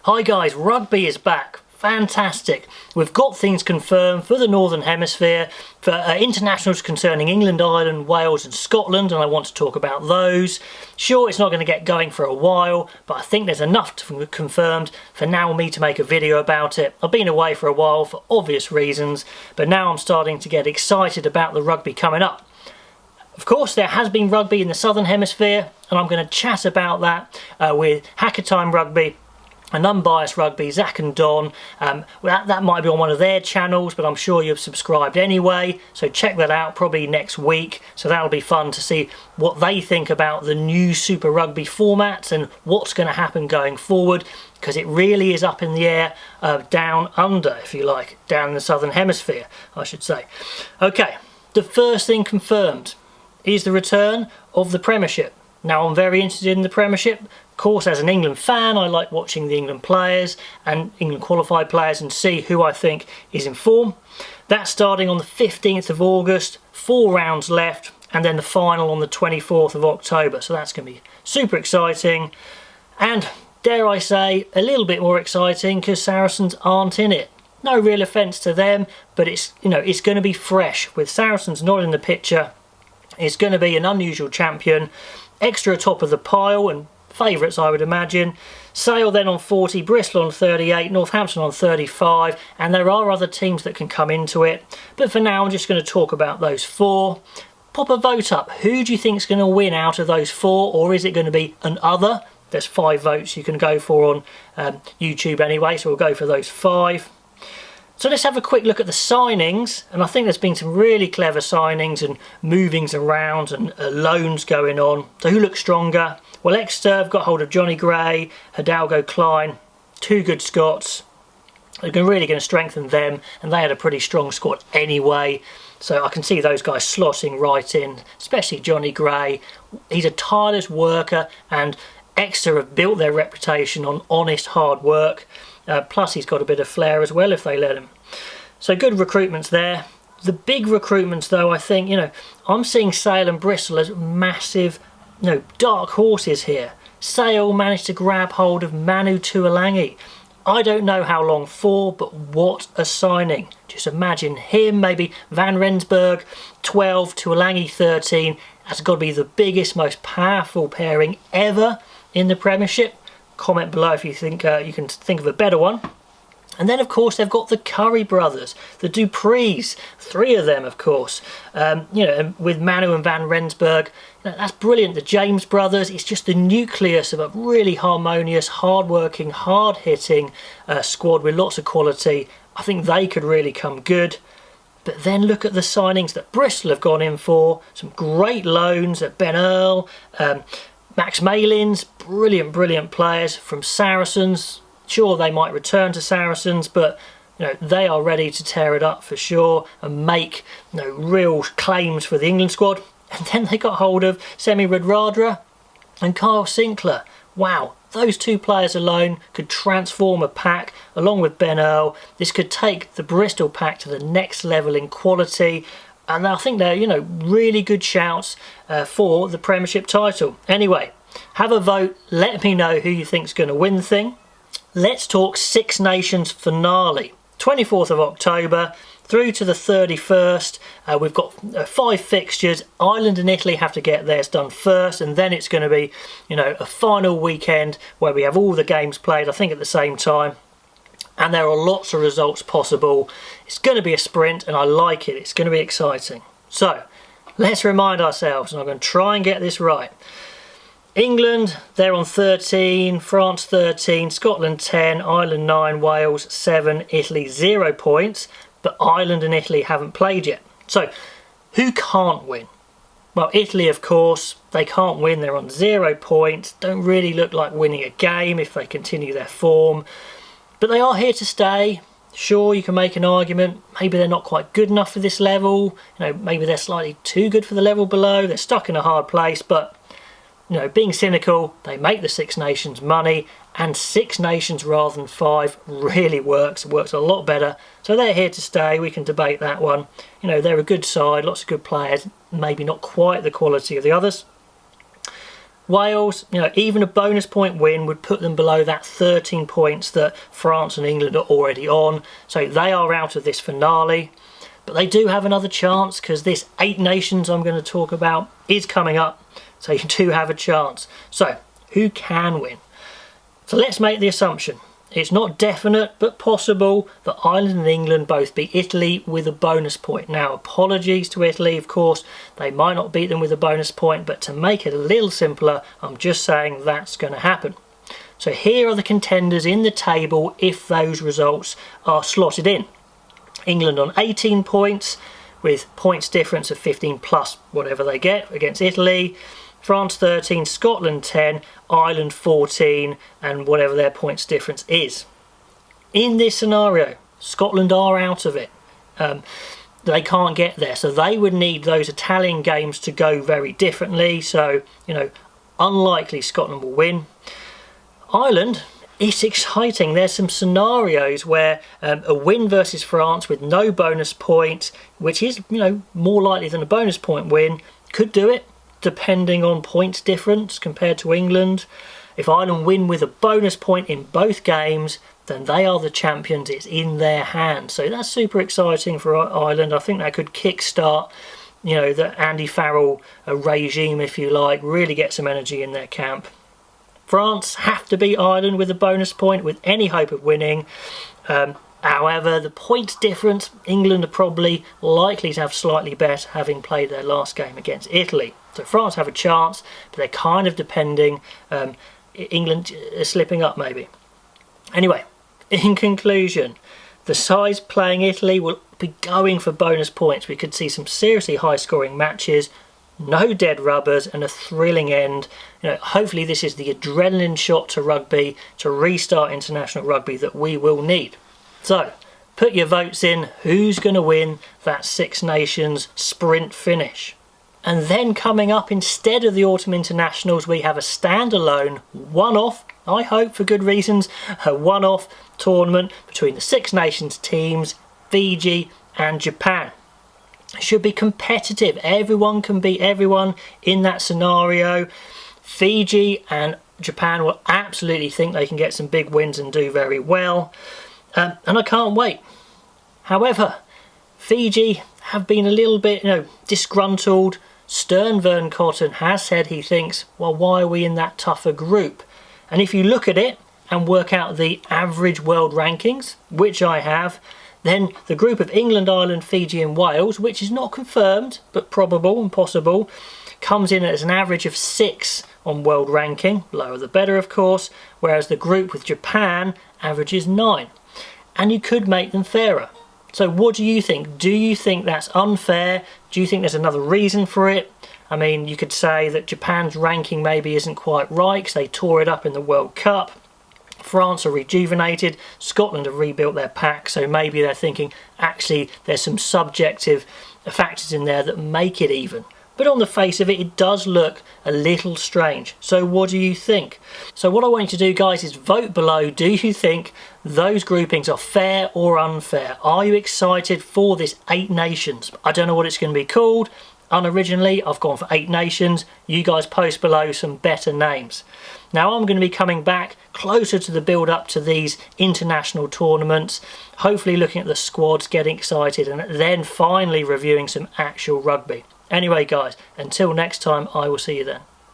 Hi guys, rugby is back. Fantastic. We've got things confirmed for the Northern Hemisphere, for internationals concerning England, Ireland, Wales and Scotland, and I want to talk about those. Sure, it's not going to get going for a while, but I think there's enough confirmed for now me to make a video about it. I've been away for a while for obvious reasons, but now I'm starting to get excited about the rugby coming up. Of course, there has been rugby in the Southern Hemisphere, and I'm going to chat about that with Hacker Time Rugby and Unbiased Rugby, Zach and Don. That might be on one of their channels, but I'm sure you've subscribed anyway, so check that out probably next week. So that'll be fun to see what they think about the new Super Rugby formats and what's going to happen going forward, because it really is up in the air, down under, if you like, down in the Southern Hemisphere, I should say. Okay, the first thing confirmed is the return of the Premiership. Now, I'm very interested in the Premiership. Of course, as an England fan, I like watching the England players and England qualified players and see who I think is in form. That's starting on the 15th of August, 4 rounds left, and then the final on the 24th of October. So that's going to be super exciting. And dare I say, a little bit more exciting because Saracens aren't in it. No real offence to them, but it's going to be fresh. With Saracens not in the picture, it's going to be an unusual champion, extra top of the pile and favourites, I would imagine. Sale then on 40, Bristol on 38, Northampton on 35, and there are other teams that can come into it. But for now, I'm just going to talk about those 4. Pop a vote up. Who do you think is going to win out of those 4, or is it going to be an other? There's 5 votes you can go for on YouTube anyway, so we'll go for those 5. So let's have a quick look at the signings, and I think there's been some really clever signings and movings around and loans going on. So who looks stronger? Well, Exeter have got hold of Johnny Gray, Hidalgo Klein, 2 good Scots. They're really going to strengthen them, and they had a pretty strong squad anyway. So I can see those guys slotting right in, especially Johnny Gray. He's a tireless worker, and Exeter have built their reputation on honest hard work. Plus he's got a bit of flair as well if they let him. So good recruitments there. The big recruitments though, I think, I'm seeing Sale and Bristol as massive, dark horses here. Sale managed to grab hold of Manu Tuolangi. I don't know how long for, but what a signing. Just imagine him, maybe Van Rensburg, 12, Tuolangi 13. That's got to be the biggest, most powerful pairing ever in the Premiership. Comment below if you think you can think of a better one. And then of course they've got the Curry brothers, the Duprees, 3 of them of course. With Manu and Van Rensburg, that's brilliant. The James brothers, it's just the nucleus of a really harmonious, hard-working, hard-hitting squad with lots of quality. I think they could really come good. But then look at the signings that Bristol have gone in for. Some great loans at Ben Earl, Max Malins, brilliant players from Saracens. Sure, they might return to Saracens, but they are ready to tear it up for sure and make real claims for the England squad. And then they got hold of Semi Radradra and Kyle Sinclair. Wow, those 2 players alone could transform a pack along with Ben Earl. This could take the Bristol pack to the next level in quality. And I think they're, really good shouts for the Premiership title. Anyway, have a vote. Let me know who you think's going to win the thing. Let's talk Six Nations finale. 24th of October through to the 31st. We've got 5 fixtures. Ireland and Italy have to get theirs done first, and then it's going to be, a final weekend where we have all the games played, I think, at the same time. And there are lots of results possible. It's going to be a sprint and I like it. It's going to be exciting. So let's remind ourselves, and I'm going to try and get this right. England, they're on 13, France 13, Scotland 10, Ireland 9, Wales 7, Italy 0 points. But Ireland and Italy haven't played yet. So who can't win? Well, Italy, of course, they can't win. They're on 0 points. Don't really look like winning a game if they continue their form. But they are here to stay. Sure, you can make an argument. Maybe they're not quite good enough for this level. Maybe they're slightly too good for the level below. They're stuck in a hard place. But, being cynical, they make the Six Nations money. And 6 nations rather than 5 really works. It works a lot better. So they're here to stay. We can debate that one. They're a good side. Lots of good players. Maybe not quite the quality of the others. Wales, even a bonus point win would put them below that 13 points that France and England are already on. So they are out of this finale. But they do have another chance because this 8 nations I'm going to talk about is coming up. So you do have a chance. So who can win? So let's make the assumption. It's not definite but possible that Ireland and England both beat Italy with a bonus point. Now, apologies to Italy, of course, they might not beat them with a bonus point, but to make it a little simpler, I'm just saying that's going to happen. So here are the contenders in the table if those results are slotted in. England on 18 points with points difference of 15 plus whatever they get against Italy. France 13, Scotland 10, Ireland 14, and whatever their points difference is. In this scenario, Scotland are out of it. They can't get there, so they would need those Italian games to go very differently. So, unlikely Scotland will win. Ireland, it's exciting. There's some scenarios where a win versus France with no bonus points, which is, more likely than a bonus point win, could do it, depending on points difference compared to England. If Ireland win with a bonus point in both games, then they are the champions. It's in their hands. So that's super exciting for Ireland. I think that could kickstart, the Andy Farrell regime, if you like, really get some energy in their camp. France have to beat Ireland with a bonus point with any hope of winning. However, the points difference, England are probably likely to have slightly better, having played their last game against Italy. So France have a chance, but they're kind of depending. England is slipping up maybe. Anyway, in conclusion, the sides playing Italy will be going for bonus points. We could see some seriously high-scoring matches, no dead rubbers, and a thrilling end. Hopefully this is the adrenaline shot to rugby to restart international rugby that we will need. So, put your votes in. Who's going to win that Six Nations sprint finish? And then coming up, instead of the Autumn Internationals, we have a standalone, one-off, I hope for good reasons, a one-off tournament between the Six Nations teams, Fiji and Japan. It should be competitive. Everyone can beat everyone in that scenario. Fiji and Japan will absolutely think they can get some big wins and do very well. And I can't wait. However, Fiji have been a little bit, disgruntled. Stern Vern Cotton has said he thinks, well, why are we in that tougher group? And if you look at it and work out the average world rankings, which I have, then the group of England, Ireland, Fiji and Wales, which is not confirmed but probable and possible, comes in as an average of 6 on world ranking, lower the better of course, whereas the group with Japan averages 9. And you could make them fairer. So what do you think? Do you think that's unfair? Do you think there's another reason for it? I mean, you could say that Japan's ranking maybe isn't quite right because they tore it up in the World Cup. France are rejuvenated, Scotland have rebuilt their pack, so maybe they're thinking actually there's some subjective factors in there that make it even. But on the face of it, it does look a little strange. So what do you think? So what I want you to do, guys, is vote below. Do you think those groupings are fair or unfair? Are you excited for this 8 nations? I don't know what it's going to be called. Unoriginally, I've gone for 8 nations. You guys post below some better names. Now I'm going to be coming back closer to the build up to these international tournaments, hopefully looking at the squads, getting excited, and then finally reviewing some actual rugby. Anyway guys, until next time, I will see you then.